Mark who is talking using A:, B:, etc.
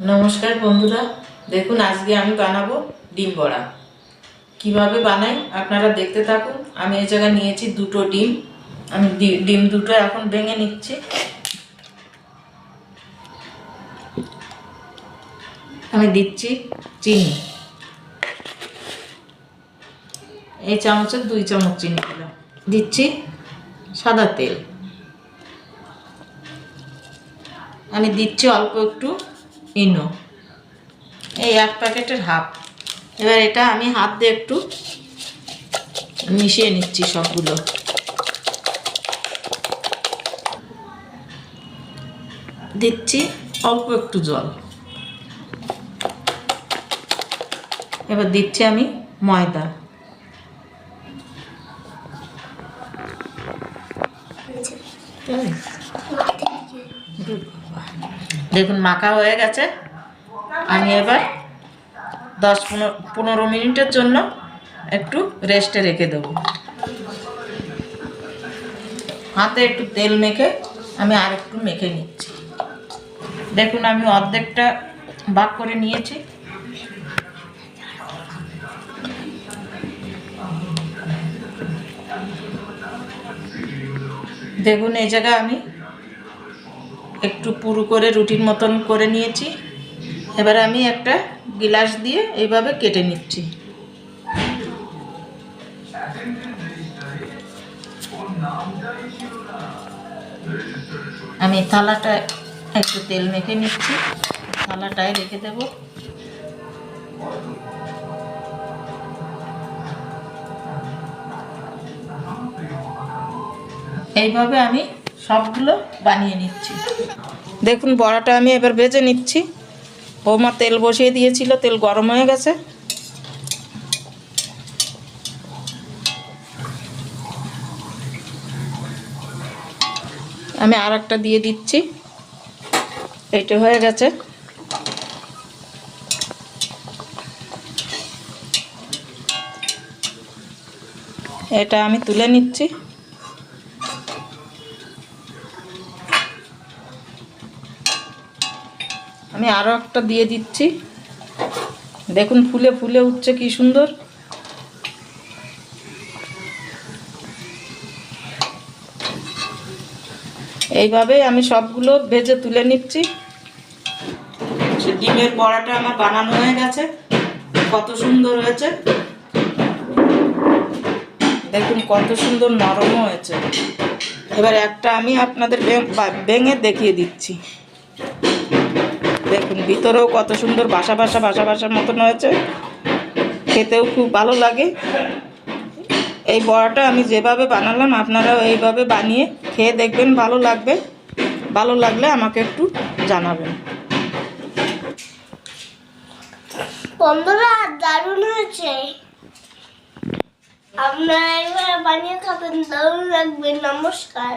A: নমস্কার বন্ধুরা, দেখুন আজকে আমি বানাবো ডিম বড়া। কিভাবে বানাই আপনারা দেখতে থাকুন। আমি এই জায়গায় নিয়েছি দুটো ডিম। আমি ডিম দুটো এখন ভেঙে নিচ্ছি। আমি দিচ্ছি চিনি, এই চামচের 2 চামচ চিনি দিলাম। দিচ্ছি সাদা তেল, আমি দিচ্ছি অল্প একটু ইনো, এই 1 প্যাকেটের হাফ। এবার এটা আমি হাত দিয়ে একটু মিশিয়ে নিচ্ছি সবগুলো। দিচ্ছি অল্প একটু জল। এবার দিচ্ছি আমি ময়দা। দেখুন মাখা হয়ে গেছে। আমি এবার 10-15 মিনিটের জন্য একটু রেস্টে রেখে দেবো। হাতে একটু তেল মেখে আমি আর একটু মেখে নিচ্ছি। দেখুন আমি অর্ধেকটা ভাগ করে নিয়েছি। দেখুন এই জায়গায় আমি একটু পুরু করে রুটির মতন করে নিয়েছি। এবার আমি একটা গ্লাস দিয়ে এইভাবে কেটে নিচ্ছি। আমি থালাটা একটু তেল মেখে নিচ্ছি, থালাটায় রেখে দেব। এইভাবে আমি সবগুলো বানিয়ে নিচ্ছি। দেখুন বড়াটা আমি এবার ভেজে নিচ্ছি। বৌমা তেল বসিয়ে দিয়েছিল, তেল গরম হয়ে গেছে। আমি আর একটা দিয়ে দিচ্ছি। এইটা হয়ে গেছে। এটা আমি তুলে নিচ্ছি। আমি আরও একটা দিয়ে দিচ্ছি। দেখুন ফুলে ফুলে উঠছে কি সুন্দর। এইভাবেই আমি সবগুলো ভেজে তুলে নিচ্ছি। ডিমের বড়াটা আমার বানানো হয়ে গেছে। কত সুন্দর হয়েছে দেখুন, কত সুন্দর নরমও হয়েছে। এবার একটা আমি আপনাদের ভেঙে দেখিয়ে দিচ্ছি। দেখুন ভিতরেও কত সুন্দর বাসা বাসার মতন হয়েছে, খেতেও খুব ভালো লাগে। এই বড়াটা আমি যেভাবে বানালাম আপনারাও এইভাবে বানিয়ে খেয়ে দেখবেন, ভালো লাগবে। ভালো লাগলে আমাকে একটু জানাবেন।
B: বন্ধুরা দারুণ হয়েছে, আপনারা একবার বানিয়ে খাবেন, দারুণ লাগবে। নমস্কার।